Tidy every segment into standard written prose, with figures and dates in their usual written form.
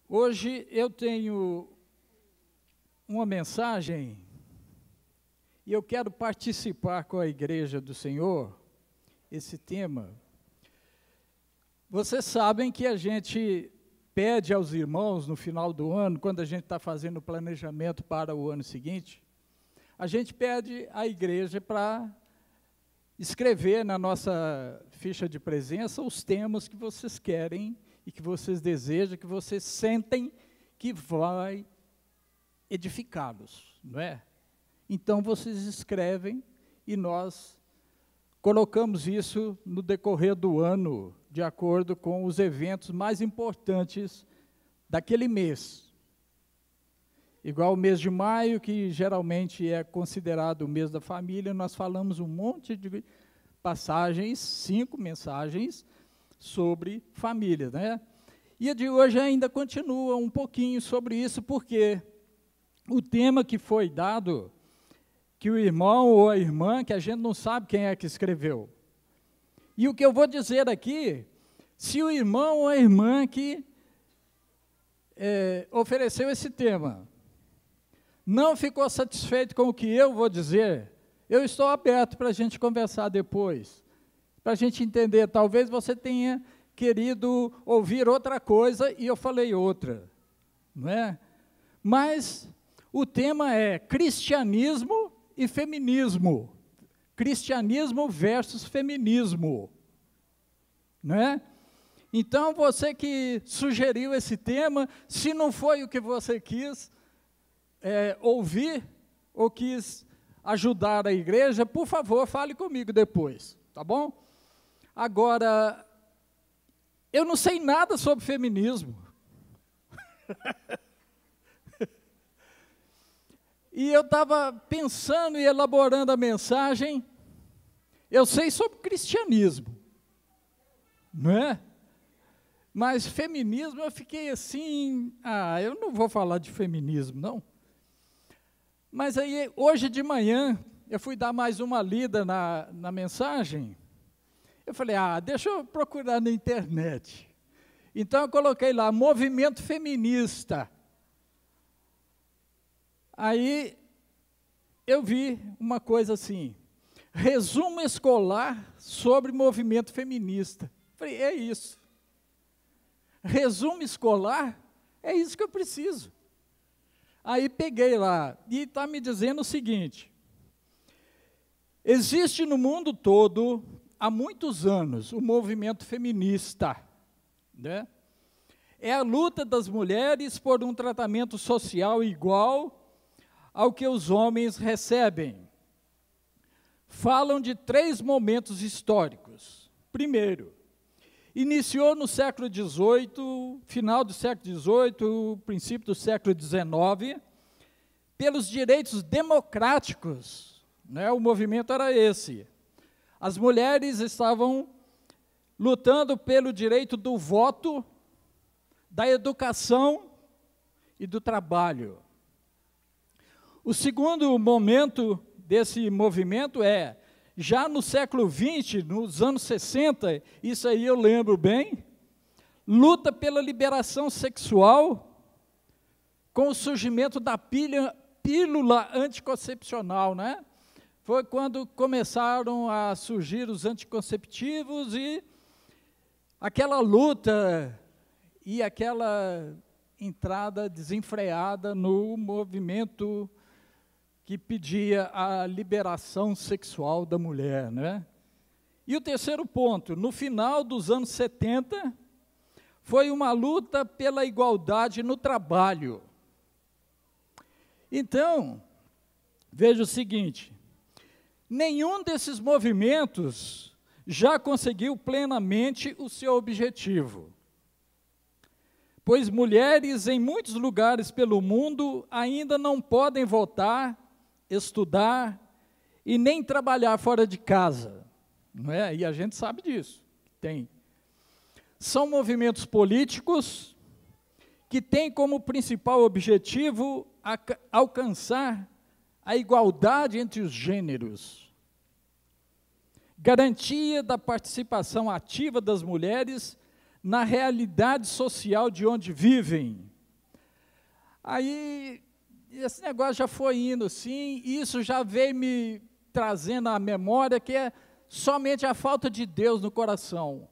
Hoje eu tenho uma mensagem e eu quero participar com a Igreja do Senhor, esse tema. Vocês sabem que a gente pede aos irmãos no final do ano, quando a gente está fazendo o planejamento para o ano seguinte, a gente pede à igreja para escrever na nossa ficha de presença os temas que vocês querem e que vocês desejam, que vocês sentem que vai edificá-los, não é? Então, vocês escrevem e nós colocamos isso no decorrer do ano, de acordo com os eventos mais importantes daquele mês. Igual o mês de maio, que geralmente é considerado o mês da família, nós falamos um monte de passagens, 5 mensagens, sobre família, né? E a de hoje ainda continua um pouquinho sobre isso, porque o tema que foi dado, que o irmão ou a irmã, que a gente não sabe quem é que escreveu. E o que eu vou dizer aqui, se o irmão ou a irmã que ofereceu esse tema não ficou satisfeito com o que eu vou dizer, eu estou aberto para a gente conversar depois, para a gente entender. Talvez você tenha querido ouvir outra coisa e eu falei outra, não é? Mas o tema é cristianismo e feminismo. Cristianismo versus feminismo, não é? Então, você que sugeriu esse tema, se não foi o que você quis ouvir ou quis ajudar a igreja, por favor, fale comigo depois, tá bom? Agora, eu não sei nada sobre feminismo. E eu estava pensando e elaborando a mensagem, eu sei sobre cristianismo, não é? Mas feminismo, eu fiquei assim, eu não vou falar de feminismo, não. Mas aí, hoje de manhã, eu fui dar mais uma lida na mensagem, eu falei, deixa eu procurar na internet. Então, eu coloquei lá, movimento feminista. Aí, eu vi uma coisa assim, resumo escolar sobre movimento feminista. Falei, é isso. Resumo escolar, é isso que eu preciso. Aí peguei lá, e está me dizendo o seguinte, existe no mundo todo, há muitos anos, o movimento feminista, né? É a luta das mulheres por um tratamento social igual ao que os homens recebem. Falam de 3 momentos históricos. Primeiro, iniciou no século XVIII, final do século XVIII, princípio do século XIX, pelos direitos democráticos, né? O movimento era esse. As mulheres estavam lutando pelo direito do voto, da educação e do trabalho. O segundo momento desse movimento já no século XX, nos anos 60, isso aí eu lembro bem, luta pela liberação sexual com o surgimento da pílula anticoncepcional, né? Foi quando começaram a surgir os anticonceptivos e aquela luta e aquela entrada desenfreada no movimento que pedia a liberação sexual da mulher, né? E o terceiro ponto, no final dos anos 70, foi uma luta pela igualdade no trabalho. Então, veja o seguinte, nenhum desses movimentos já conseguiu plenamente o seu objetivo, pois mulheres em muitos lugares pelo mundo ainda não podem votar, estudar e nem trabalhar fora de casa, não é? E a gente sabe disso, tem. São movimentos políticos que têm como principal objetivo alcançar a igualdade entre os gêneros, garantia da participação ativa das mulheres na realidade social de onde vivem, Aí, esse negócio já foi indo assim, e isso já veio me trazendo à memória que é somente a falta de Deus no coração.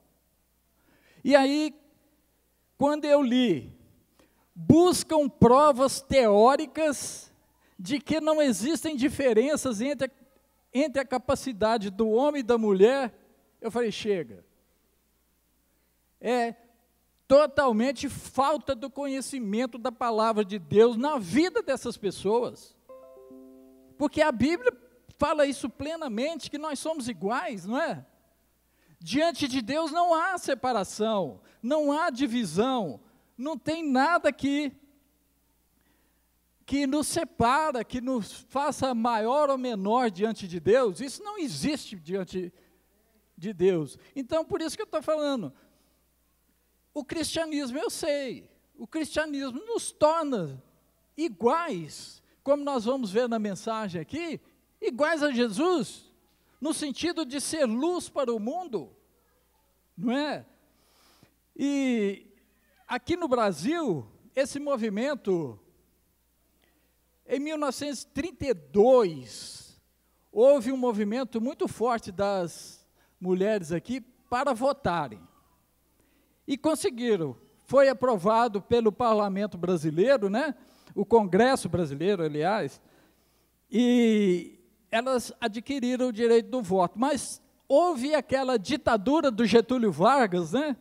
E aí, quando eu li, buscam provas teóricas de que não existem diferenças entre a capacidade do homem e da mulher, eu falei, chega. É totalmente falta do conhecimento da palavra de Deus na vida dessas pessoas. Porque a Bíblia fala isso plenamente, que nós somos iguais, não é? Diante de Deus não há separação, não há divisão, não tem nada que nos separa, que nos faça maior ou menor diante de Deus. Isso não existe diante de Deus. Então, por isso que eu estou falando, o cristianismo, eu sei, o cristianismo nos torna iguais, como nós vamos ver na mensagem aqui, iguais a Jesus, no sentido de ser luz para o mundo, não é? E aqui no Brasil, esse movimento, em 1932, houve um movimento muito forte das mulheres aqui para votarem. E conseguiram, foi aprovado pelo Parlamento Brasileiro, né? O Congresso Brasileiro, aliás, e elas adquiriram o direito do voto. Mas houve aquela ditadura do Getúlio Vargas, né?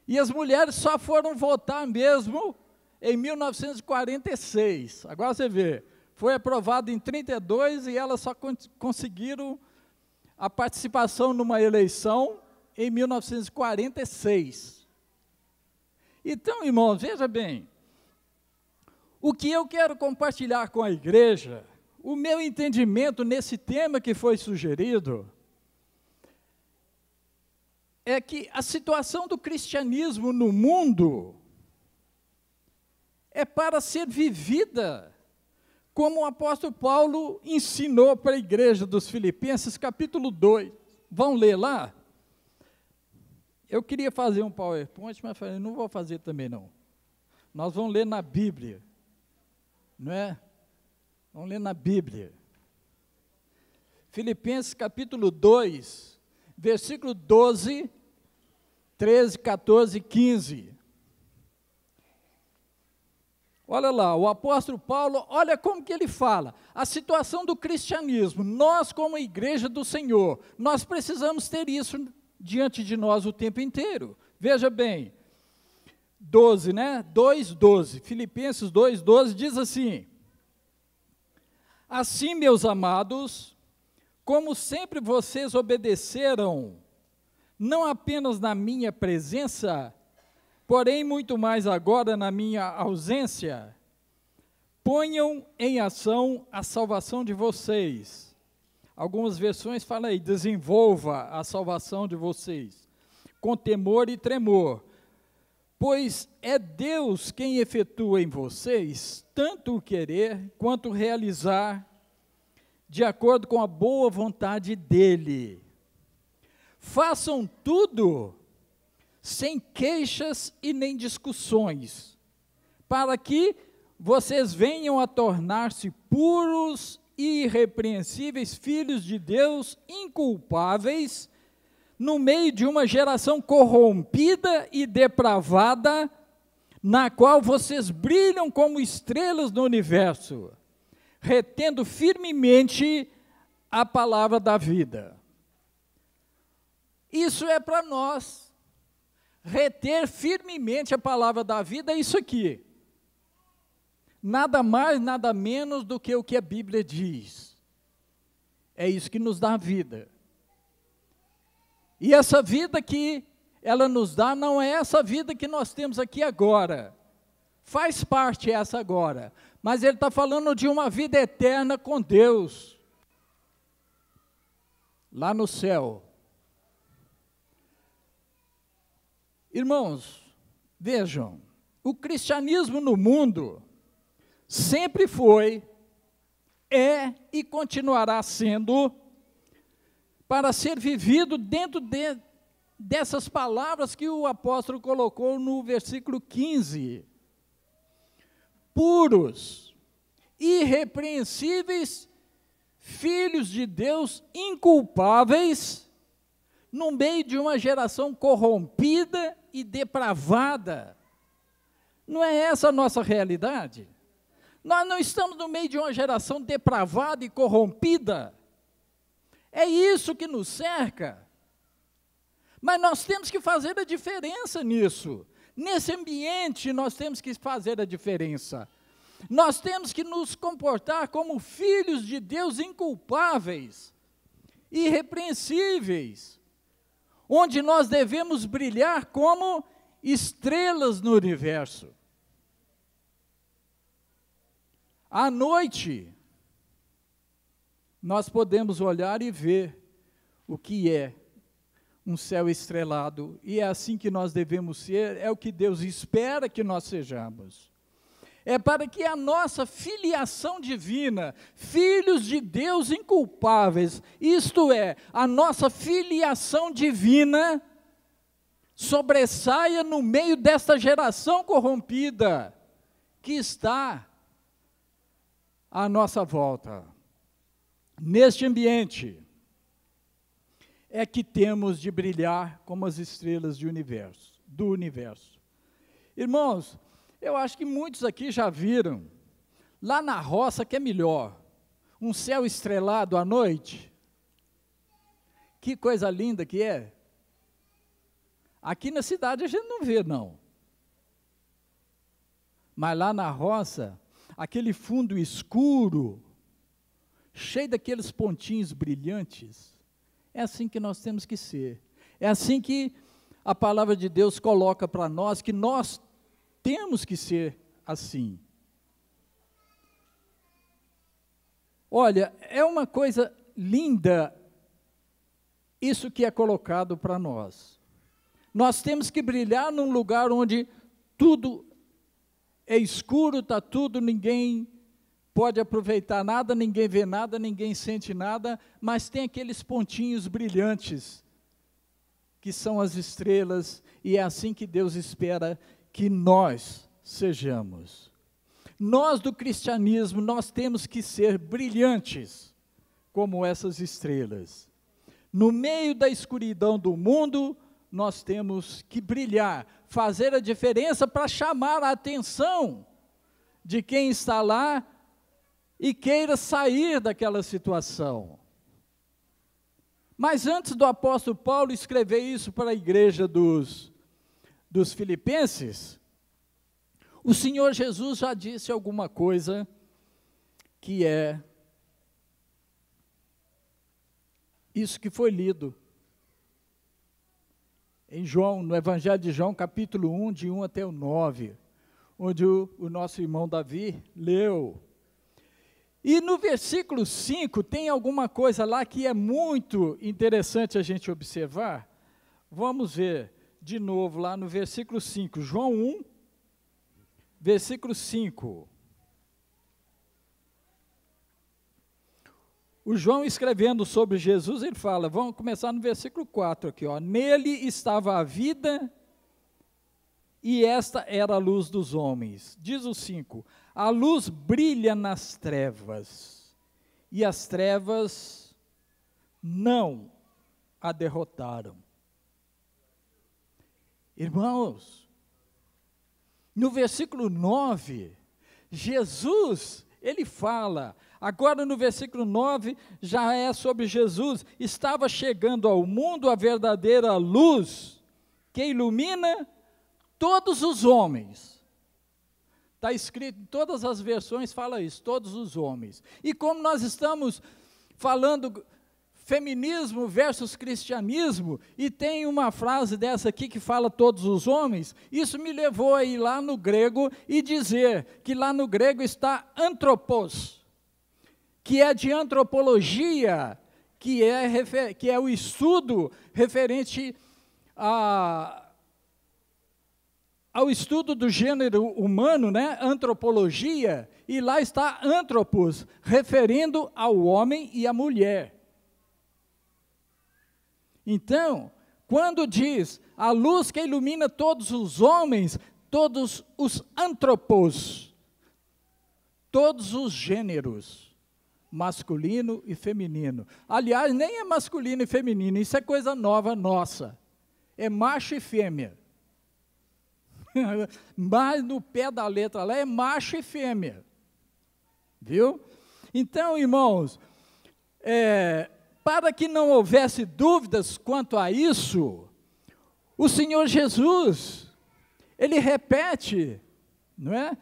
E as mulheres só foram votar mesmo em 1946. Agora você vê, foi aprovado em 32 e elas só conseguiram a participação numa eleição em 1946. Então, irmãos, veja bem, o que eu quero compartilhar com a igreja, o meu entendimento nesse tema que foi sugerido, é que a situação do cristianismo no mundo é para ser vivida, como o apóstolo Paulo ensinou para a igreja dos Filipenses, capítulo 2. Vão ler lá? Eu queria fazer um PowerPoint, mas falei, não vou fazer também não. Nós vamos ler na Bíblia, não é? Vamos ler na Bíblia. Filipenses capítulo 2, versículo 12, 13, 14 e 15. Olha lá, o apóstolo Paulo, olha como que ele fala, a situação do cristianismo, nós como igreja do Senhor, nós precisamos ter isso diante de nós o tempo inteiro. Veja bem, 12, né? 2:12, Filipenses 2:12 diz assim: assim, meus amados, como sempre vocês obedeceram, não apenas na minha presença, porém muito mais agora na minha ausência, ponham em ação a salvação de vocês. Algumas versões falam aí, desenvolva a salvação de vocês, com temor e tremor, pois é Deus quem efetua em vocês tanto o querer quanto o realizar, de acordo com a boa vontade dEle. Façam tudo sem queixas e nem discussões, para que vocês venham a tornar-se puros e irrepreensíveis filhos de Deus, inculpáveis, no meio de uma geração corrompida e depravada, na qual vocês brilham como estrelas no universo, retendo firmemente a palavra da vida. Isso é para nós. Reter firmemente a palavra da vida é isso aqui. Nada mais, nada menos do que o que a Bíblia diz. É isso que nos dá vida. E essa vida que ela nos dá não é essa vida que nós temos aqui agora. Faz parte essa agora. Mas ele está falando de uma vida eterna com Deus. Lá no céu. Irmãos, vejam, o cristianismo no mundo sempre foi, é e continuará sendo, para ser vivido dentro dessas palavras que o apóstolo colocou no versículo 15. puros, irrepreensíveis, filhos de Deus, inculpáveis, no meio de uma geração corrompida e depravada. Não é essa a nossa realidade? Nós não estamos no meio de uma geração depravada e corrompida. É isso que nos cerca. Mas nós temos que fazer a diferença nisso. Nesse ambiente, nós temos que fazer a diferença. Nós temos que nos comportar como filhos de Deus inculpáveis, irrepreensíveis, onde nós devemos brilhar como estrelas no universo. À noite, nós podemos olhar e ver o que é um céu estrelado, e é assim que nós devemos ser, é o que Deus espera que nós sejamos. É para que a nossa filiação divina, filhos de Deus inculpáveis, isto é, a nossa filiação divina, sobressaia no meio desta geração corrompida, que está à nossa volta. Neste ambiente, é que temos de brilhar como as estrelas do universo. Irmãos, eu acho que muitos aqui já viram, lá na roça que é melhor, um céu estrelado à noite. Que coisa linda que é. Aqui na cidade a gente não vê, não. Mas lá na roça, aquele fundo escuro, cheio daqueles pontinhos brilhantes, é assim que nós temos que ser. É assim que a palavra de Deus coloca para nós, que nós temos que ser assim. Olha, é uma coisa linda isso que é colocado para nós. Nós temos que brilhar num lugar onde tudo é escuro, está tudo, ninguém pode aproveitar nada, ninguém vê nada, ninguém sente nada, mas tem aqueles pontinhos brilhantes, que são as estrelas, e é assim que Deus espera que nós sejamos. Nós do cristianismo, nós temos que ser brilhantes, como essas estrelas. No meio da escuridão do mundo, nós temos que brilhar, fazer a diferença para chamar a atenção de quem está lá e queira sair daquela situação. Mas antes do apóstolo Paulo escrever isso para a igreja dos Filipenses, o Senhor Jesus já disse alguma coisa que é isso que foi lido em João, no Evangelho de João, capítulo 1, de 1 até o 9, onde o nosso irmão Davi leu. E no versículo 5 tem alguma coisa lá que é muito interessante a gente observar. Vamos ver de novo lá no versículo 5, João 1, versículo 5. O João escrevendo sobre Jesus, ele fala, vamos começar no versículo 4 aqui, ó. Nele estava a vida, e esta era a luz dos homens. Diz o 5, a luz brilha nas trevas, e as trevas não a derrotaram. Irmãos, no versículo 9, Jesus, ele fala, agora no versículo 9, já é sobre Jesus, estava chegando ao mundo a verdadeira luz, que ilumina todos os homens. Está escrito, em todas as versões fala isso, todos os homens. E como nós estamos falando feminismo versus cristianismo, e tem uma frase dessa aqui que fala todos os homens, isso me levou a ir lá no grego e dizer que lá no grego está antropos, que é de antropologia, que é o estudo referente ao estudo do gênero humano, né? Antropologia, e lá está antropos, referindo ao homem e à mulher. Então, quando diz a luz que ilumina todos os homens, todos os antropos, todos os gêneros, masculino e feminino. Aliás, nem é masculino e feminino, isso é coisa nova nossa. É macho e fêmea. Mas no pé da letra lá é macho e fêmea. Viu? Então, irmãos, para que não houvesse dúvidas quanto a isso, o Senhor Jesus, ele repete, não é?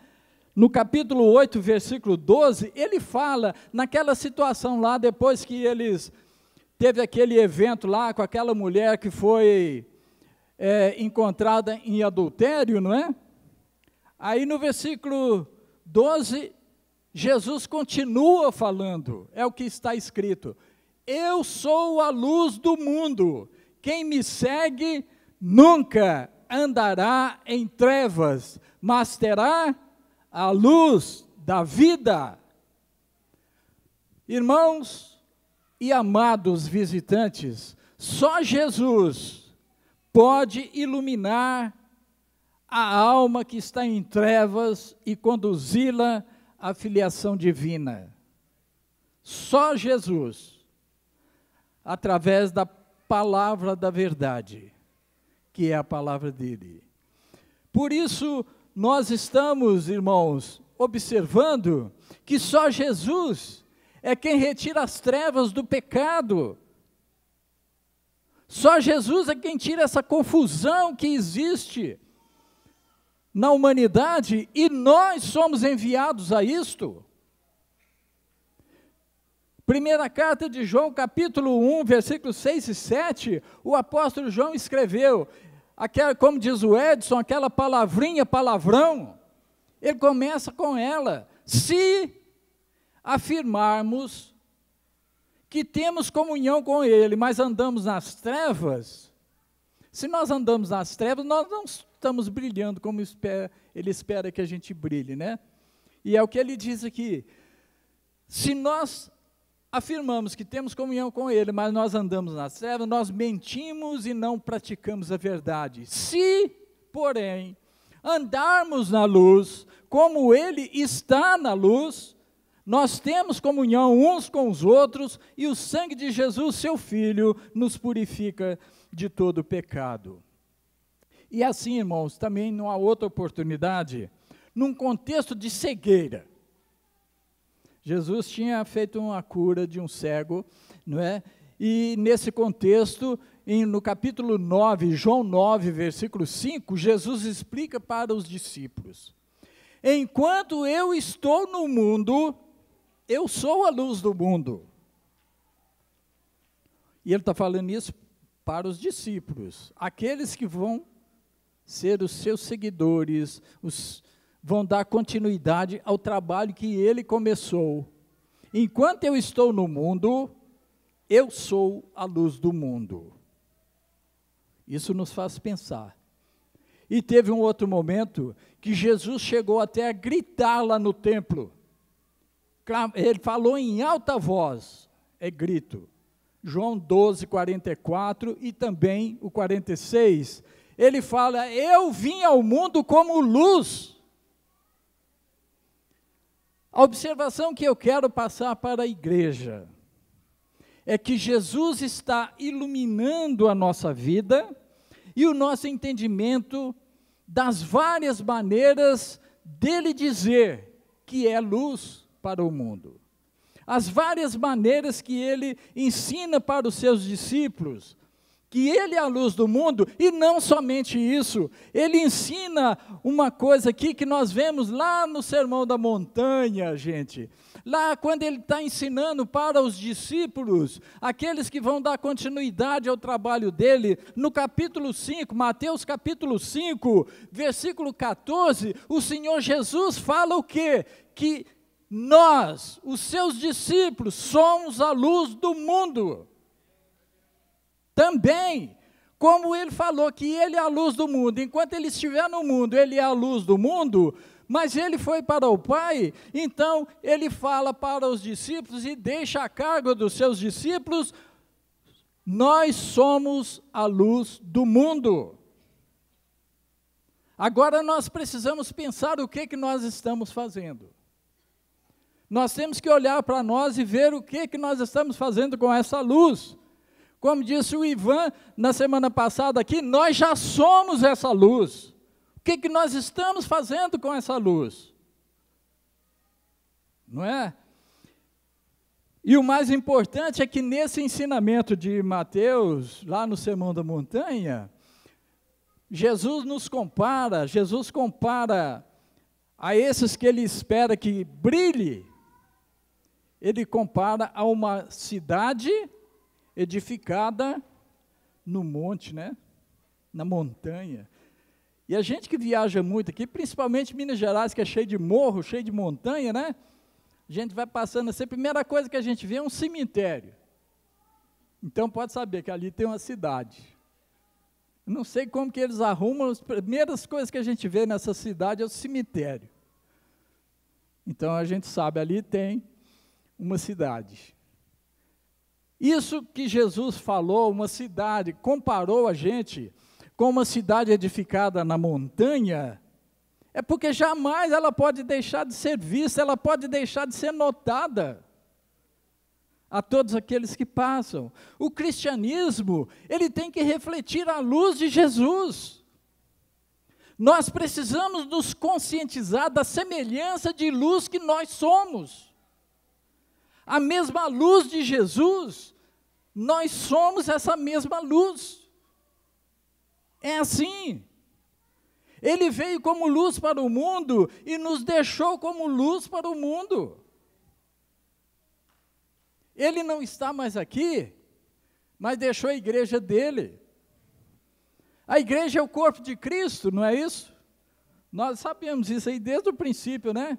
No capítulo 8, versículo 12, ele fala naquela situação lá, depois que teve aquele evento lá com aquela mulher que foi encontrada em adultério, não é? Aí no versículo 12, Jesus continua falando, é o que está escrito: eu sou a luz do mundo, quem me segue nunca andará em trevas, mas terá a luz da vida. Irmãos e amados visitantes, só Jesus pode iluminar a alma que está em trevas e conduzi-la à filiação divina. Só Jesus, através da palavra da verdade, que é a palavra dele. Por isso, nós estamos, irmãos, observando que só Jesus é quem retira as trevas do pecado. Só Jesus é quem tira essa confusão que existe na humanidade, e nós somos enviados a isto. Primeira carta de João, capítulo 1, versículos 6 e 7, o apóstolo João escreveu, como diz o Edson, aquela palavrinha, palavrão, ele começa com ela: se afirmarmos que temos comunhão com ele, mas andamos nas trevas, se nós andamos nas trevas, nós não estamos brilhando como ele espera que a gente brilhe, né? E é o que ele diz aqui: se nós afirmamos que temos comunhão com ele, mas nós andamos nas trevas, nós mentimos e não praticamos a verdade. Se, porém, andarmos na luz, como ele está na luz, nós temos comunhão uns com os outros, e o sangue de Jesus, seu Filho, nos purifica de todo pecado. E assim, irmãos, também numa outra oportunidade, num contexto de cegueira, Jesus tinha feito uma cura de um cego, não é? E nesse contexto, no capítulo 9, João 9, versículo 5, Jesus explica para os discípulos: enquanto eu estou no mundo, eu sou a luz do mundo. E ele está falando isso para os discípulos, aqueles que vão ser os seus seguidores, vão dar continuidade ao trabalho que ele começou. Enquanto eu estou no mundo, eu sou a luz do mundo. Isso nos faz pensar. E teve um outro momento que Jesus chegou até a gritar lá no templo. Ele falou em alta voz, é grito. João 12, 44 e também o 46. Ele fala: eu vim ao mundo como luz. A observação que eu quero passar para a igreja é que Jesus está iluminando a nossa vida e o nosso entendimento das várias maneiras dele dizer que é luz para o mundo. As várias maneiras que ele ensina para os seus discípulos, que ele é a luz do mundo, e não somente isso, ele ensina uma coisa aqui que nós vemos lá no Sermão da Montanha, gente. Lá quando ele está ensinando para os discípulos, aqueles que vão dar continuidade ao trabalho dele, no capítulo 5, Mateus capítulo 5, versículo 14, o Senhor Jesus fala o quê? Que nós, os seus discípulos, somos a luz do mundo. Também, como ele falou que ele é a luz do mundo, enquanto ele estiver no mundo, ele é a luz do mundo, mas ele foi para o Pai, então ele fala para os discípulos e deixa a cargo dos seus discípulos: nós somos a luz do mundo. Agora nós precisamos pensar o que nós estamos fazendo. Nós temos que olhar para nós e ver o que nós estamos fazendo com essa luz. Como disse o Ivan na semana passada aqui, nós já somos essa luz. O que nós estamos fazendo com essa luz? Não é? E o mais importante é que nesse ensinamento de Mateus, lá no Sermão da Montanha, Jesus compara a esses que ele espera que brilhe, ele compara a uma cidade edificada no monte, né? Na montanha. E a gente que viaja muito aqui, principalmente Minas Gerais, que é cheio de morro, cheio de montanha, né? A gente vai passando assim, a primeira coisa que a gente vê é um cemitério. Então pode saber que ali tem uma cidade. Não sei como que eles arrumam, as primeiras coisas que a gente vê nessa cidade é o cemitério. Então a gente sabe, ali tem uma cidade. Isso que Jesus falou, uma cidade, comparou a gente com uma cidade edificada na montanha, é porque jamais ela pode deixar de ser vista, ela pode deixar de ser notada a todos aqueles que passam. O cristianismo, ele tem que refletir a luz de Jesus. Nós precisamos nos conscientizar da semelhança de luz que nós somos. A mesma luz de Jesus, nós somos essa mesma luz. É assim. Ele veio como luz para o mundo e nos deixou como luz para o mundo. Ele não está mais aqui, mas deixou a igreja dele. A igreja é o corpo de Cristo, não é isso? Nós sabemos isso aí desde o princípio, né?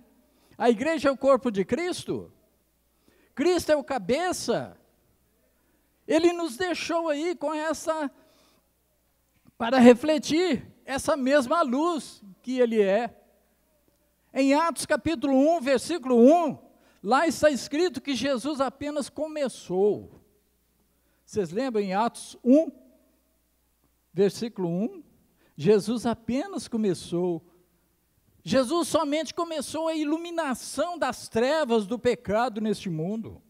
A igreja é o corpo de Cristo. Cristo é o cabeça. Ele nos deixou aí com essa, para refletir essa mesma luz que ele é. Em Atos capítulo 1, versículo 1, lá está escrito que Jesus apenas começou. Vocês lembram em Atos 1, versículo 1? Jesus apenas começou. Jesus somente começou a iluminação das trevas do pecado neste mundo.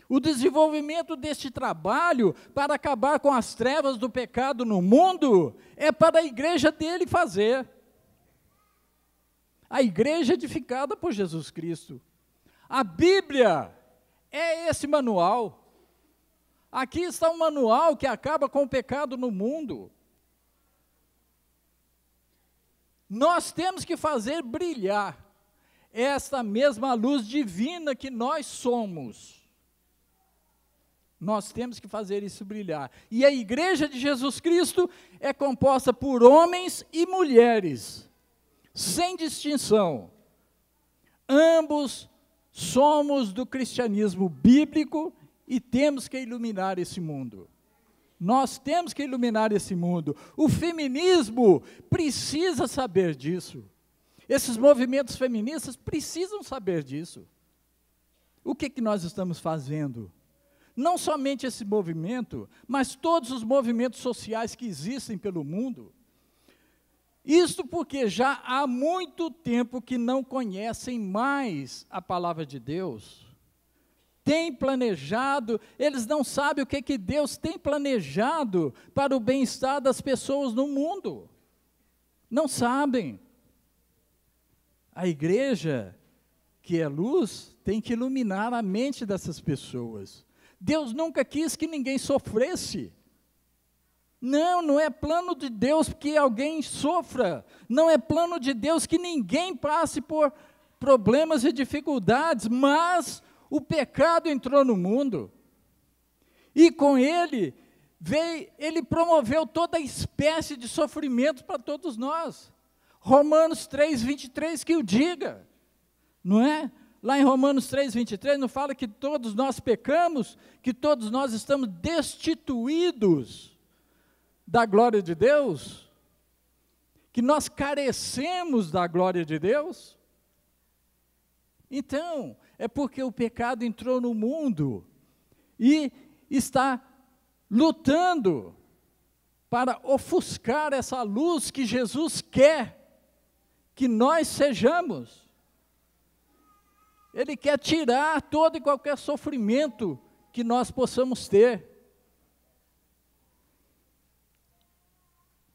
O desenvolvimento deste trabalho para acabar com as trevas do pecado no mundo é para a igreja dele fazer. A igreja edificada por Jesus Cristo. A Bíblia é esse manual. Aqui está um manual que acaba com o pecado no mundo. Nós temos que fazer brilhar esta mesma luz divina que nós somos. Nós temos que fazer isso brilhar. E a igreja de Jesus Cristo é composta por homens e mulheres, sem distinção. Ambos somos do cristianismo bíblico e temos que iluminar esse mundo. Nós temos que iluminar esse mundo. O feminismo precisa saber disso. Esses movimentos feministas precisam saber disso. O que nós estamos fazendo? Não somente esse movimento, mas todos os movimentos sociais que existem pelo mundo. Isto porque já há muito tempo que não conhecem mais a palavra de Deus. Tem planejado, eles não sabem o que Deus tem planejado para o bem-estar das pessoas no mundo. Não sabem. A igreja, que é luz, tem que iluminar a mente dessas pessoas. Deus nunca quis que ninguém sofresse. Não, não é plano de Deus que alguém sofra. Não é plano de Deus que ninguém passe por problemas e dificuldades, mas o pecado entrou no mundo, e com ele promoveu toda espécie de sofrimento para todos nós. Romanos 3, 23 que o diga, não é? Lá em Romanos 3, 23, não fala que todos nós pecamos, que todos nós estamos destituídos da glória de Deus, que nós carecemos da glória de Deus? Então, é porque o pecado entrou no mundo e está lutando para ofuscar essa luz que Jesus quer que nós sejamos. Ele quer tirar todo e qualquer sofrimento que nós possamos ter.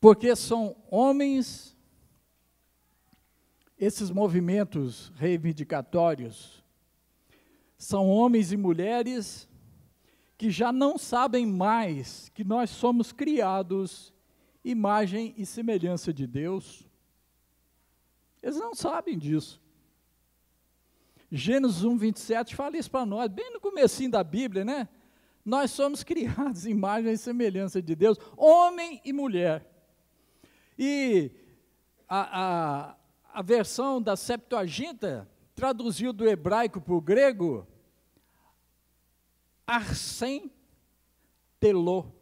Porque são homens, esses movimentos reivindicatórios, são homens e mulheres que já não sabem mais que nós somos criados imagem e semelhança de Deus. Eles não sabem disso. Gênesis 1:27 fala isso para nós, bem no comecinho da Bíblia, né? Nós somos criados imagem e semelhança de Deus, homem e mulher. E a versão da Septuaginta traduziu do hebraico para o grego, arsen telô,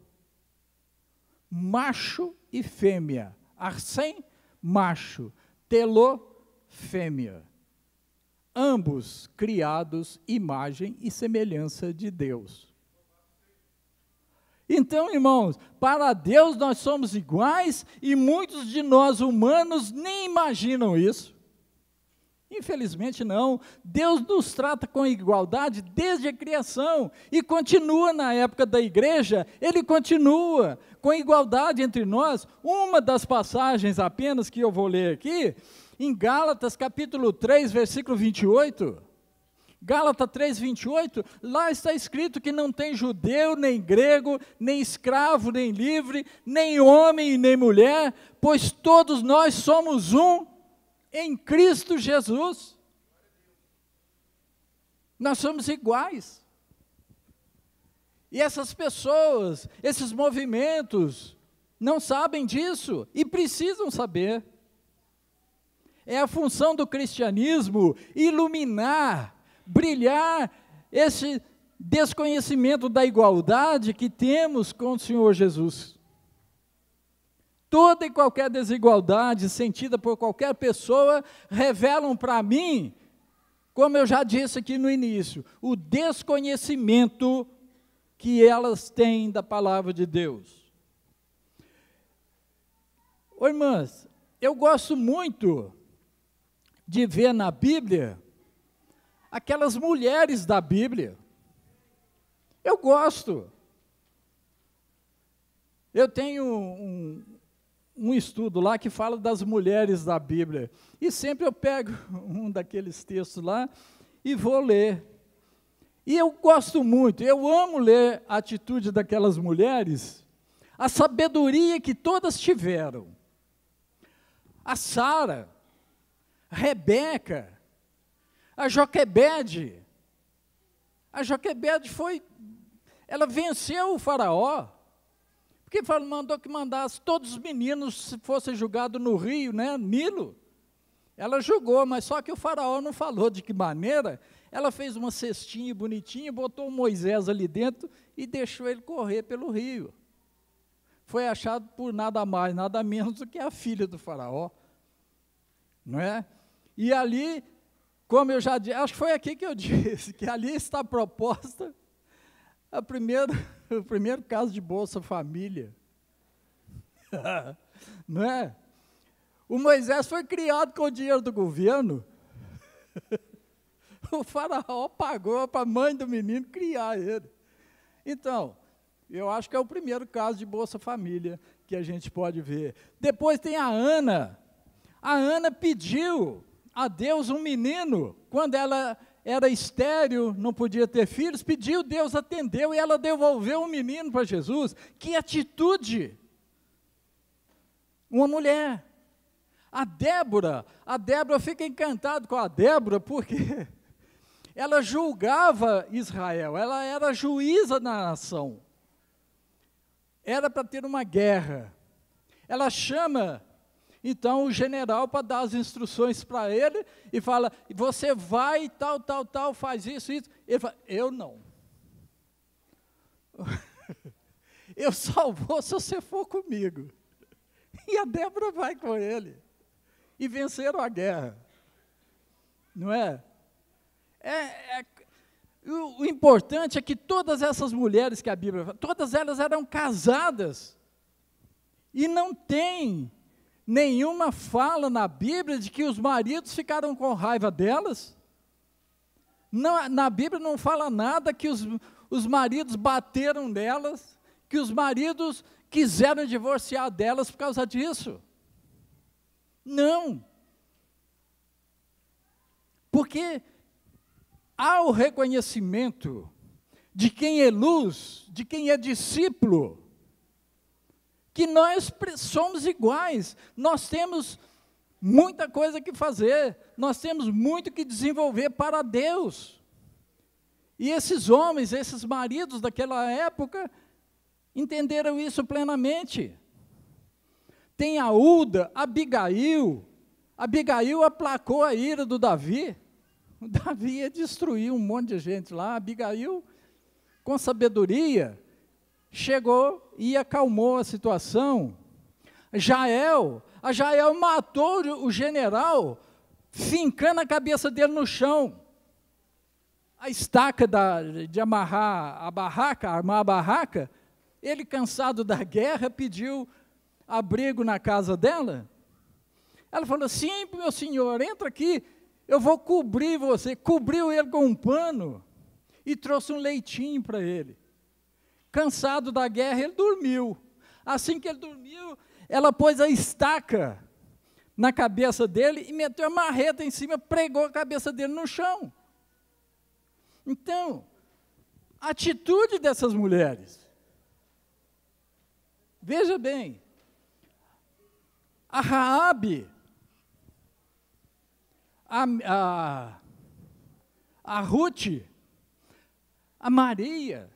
macho e fêmea. Arsen, macho, telô, fêmea. Ambos criados imagem e semelhança de Deus. Então, irmãos, para Deus nós somos iguais e muitos de nós humanos nem imaginam isso. Infelizmente não. Deus nos trata com igualdade desde a criação e continua na época da igreja, Ele continua com igualdade entre nós. Uma das passagens apenas que eu vou ler aqui, em Gálatas capítulo 3, versículo 28, Gálatas 3, 28, lá está escrito que não tem judeu, nem grego, nem escravo, nem livre, nem homem e nem mulher, pois todos nós somos um em Cristo Jesus. Nós somos iguais. E essas pessoas, esses movimentos, não sabem disso e precisam saber. É a função do cristianismo iluminar, brilhar esse desconhecimento da igualdade que temos com o Senhor Jesus. Toda e qualquer desigualdade sentida por qualquer pessoa revelam para mim, como eu já disse aqui no início, o desconhecimento que elas têm da palavra de Deus. Ô, irmãs, eu gosto muito de ver na Bíblia aquelas mulheres da Bíblia. Eu gosto. Eu tenho um estudo lá que fala das mulheres da Bíblia. E sempre eu pego um daqueles textos lá e vou ler. E eu gosto muito, eu amo ler a atitude daquelas mulheres, a sabedoria que todas tiveram. A Sara, a Rebeca, a Joquebede. A Joquebede ela venceu o faraó, porque mandou que mandasse todos os meninos fossem julgados no rio, né, Nilo. Ela julgou, mas só que o faraó não falou de que maneira. Ela fez uma cestinha bonitinha, botou o Moisés ali dentro e deixou ele correr pelo rio. Foi achado por nada mais, nada menos do que a filha do faraó. Não é? E ali, como eu já disse, acho que foi aqui que eu disse, que ali está proposta o primeiro caso de Bolsa Família. Não é? O Moisés foi criado com o dinheiro do governo. O faraó pagou para a mãe do menino criar ele. Então, eu acho que é o primeiro caso de Bolsa Família que a gente pode ver. Depois tem a Ana. A Ana pediu a Deus um menino. Quando ela era estéril, não podia ter filhos, pediu, Deus atendeu e ela devolveu um menino para Jesus. Que atitude! Uma mulher. A Débora, eu fico encantado com a Débora, porque ela julgava Israel, ela era juíza na nação. Era para ter uma guerra. Ela chama, então, o general para dar as instruções para ele, e fala, você vai, tal, faz isso. Ele fala, eu não. Eu só vou se você for comigo. E a Débora vai com ele. E venceram a guerra. Não é? O importante é que todas essas mulheres que a Bíblia fala, todas elas eram casadas. E não tem nenhuma fala na Bíblia de que os maridos ficaram com raiva delas. Na Bíblia não fala nada que os maridos bateram nelas, que os maridos quiseram divorciar delas por causa disso. Não. Porque há o reconhecimento de quem é luz, de quem é discípulo, que nós somos iguais, nós temos muita coisa que fazer, nós temos muito que desenvolver para Deus. E esses homens, esses maridos daquela época, entenderam isso plenamente. Tem a Uda, Abigail aplacou a ira do Davi. O Davi ia destruir um monte de gente lá. Abigail, com sabedoria, chegou e acalmou a situação. A Jael matou o general, fincando a cabeça dele no chão. A estaca de armar a barraca, ele, cansado da guerra, pediu abrigo na casa dela. Ela falou: sim, meu senhor, entra aqui, eu vou cobrir você. Cobriu ele com um pano e trouxe um leitinho para ele. Cansado da guerra, ele dormiu. Assim que ele dormiu, ela pôs a estaca na cabeça dele e meteu a marreta em cima, pregou a cabeça dele no chão. Então, a atitude dessas mulheres. Veja bem, a Raabe, a Ruth, a Maria,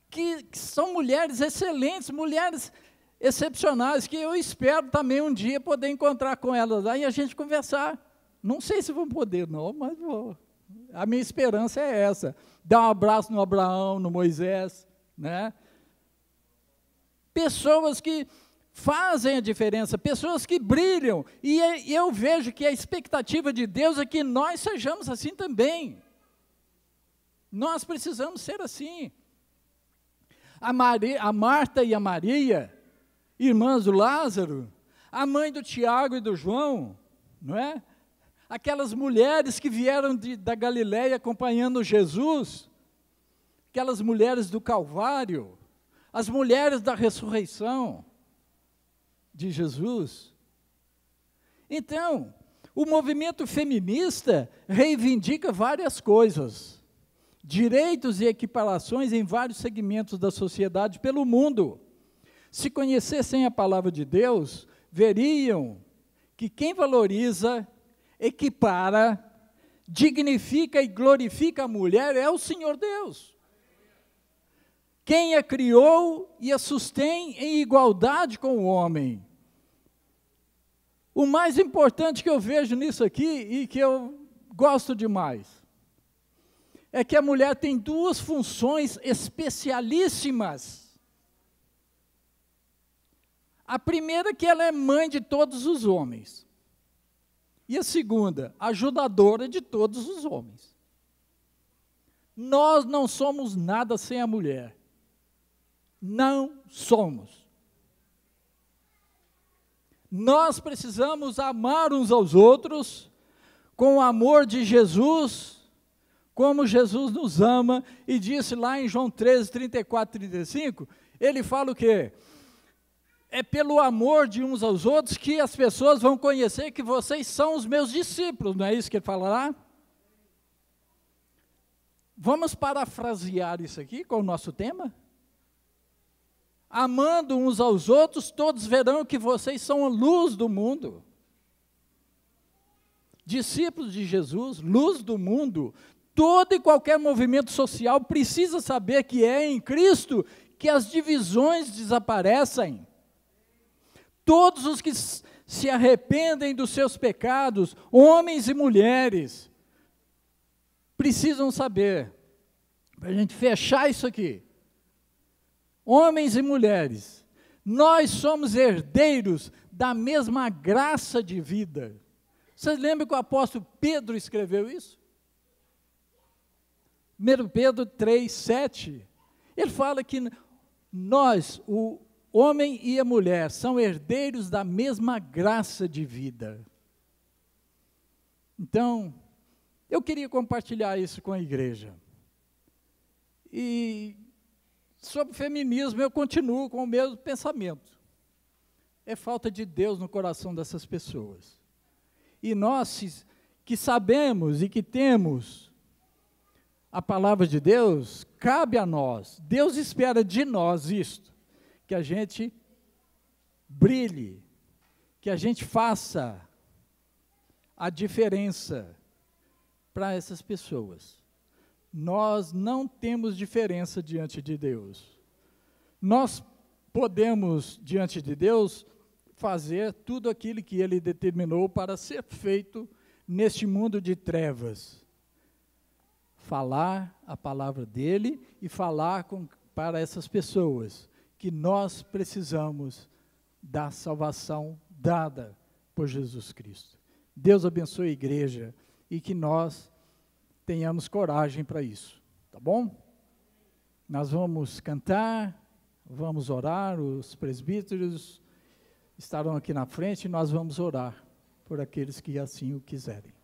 que são mulheres excelentes, mulheres excepcionais, que eu espero também um dia poder encontrar com elas lá e a gente conversar. Não sei se vão poder não, mas vou. A minha esperança é essa, dar um abraço no Abraão, no Moisés, né? Pessoas que fazem a diferença, pessoas que brilham, e eu vejo que a expectativa de Deus é que nós sejamos assim também. Nós precisamos ser assim. A Marta e a Maria, irmãs do Lázaro, a mãe do Tiago e do João, não é? Aquelas mulheres que vieram da Galileia acompanhando Jesus, aquelas mulheres do Calvário, as mulheres da ressurreição de Jesus. Então, o movimento feminista reivindica várias coisas, direitos e equiparações em vários segmentos da sociedade pelo mundo. Se conhecessem a palavra de Deus, veriam que quem valoriza, equipara, dignifica e glorifica a mulher é o Senhor Deus. Quem a criou e a sustém em igualdade com o homem. O mais importante que eu vejo nisso aqui, e que eu gosto demais, é que a mulher tem duas funções especialíssimas. A primeira é que ela é mãe de todos os homens. E a segunda, ajudadora de todos os homens. Nós não somos nada sem a mulher. Não somos. Nós precisamos amar uns aos outros com o amor de Jesus, como Jesus nos ama, e disse lá em João 13, 34, 35, ele fala o quê? É pelo amor de uns aos outros que as pessoas vão conhecer que vocês são os meus discípulos, não é isso que ele fala lá? Vamos parafrasear isso aqui com o nosso tema? Amando uns aos outros, todos verão que vocês são a luz do mundo. Discípulos de Jesus, luz do mundo. Todo e qualquer movimento social precisa saber que é em Cristo que as divisões desaparecem. Todos os que se arrependem dos seus pecados, homens e mulheres, precisam saber, para a gente fechar isso aqui, homens e mulheres, nós somos herdeiros da mesma graça de vida. Vocês lembram que o apóstolo Pedro escreveu isso? 1 Pedro 3, 7. Ele fala que nós, o homem e a mulher, são herdeiros da mesma graça de vida. Então, Eu queria compartilhar isso com a igreja. E sobre feminismo eu continuo com o mesmo pensamento. É falta de Deus no coração dessas pessoas. E nós que sabemos e que temos a palavra de Deus, cabe a nós. Deus espera de nós isto, que a gente brilhe, que a gente faça a diferença para essas pessoas. Nós não temos diferença diante de Deus. Nós podemos, diante de Deus, fazer tudo aquilo que Ele determinou para ser feito neste mundo de trevas. Falar a palavra dEle e falar para essas pessoas que nós precisamos da salvação dada por Jesus Cristo. Deus abençoe a igreja e que nós tenhamos coragem para isso, tá bom? Nós vamos cantar, vamos orar, os presbíteros estarão aqui na frente e nós vamos orar por aqueles que assim o quiserem.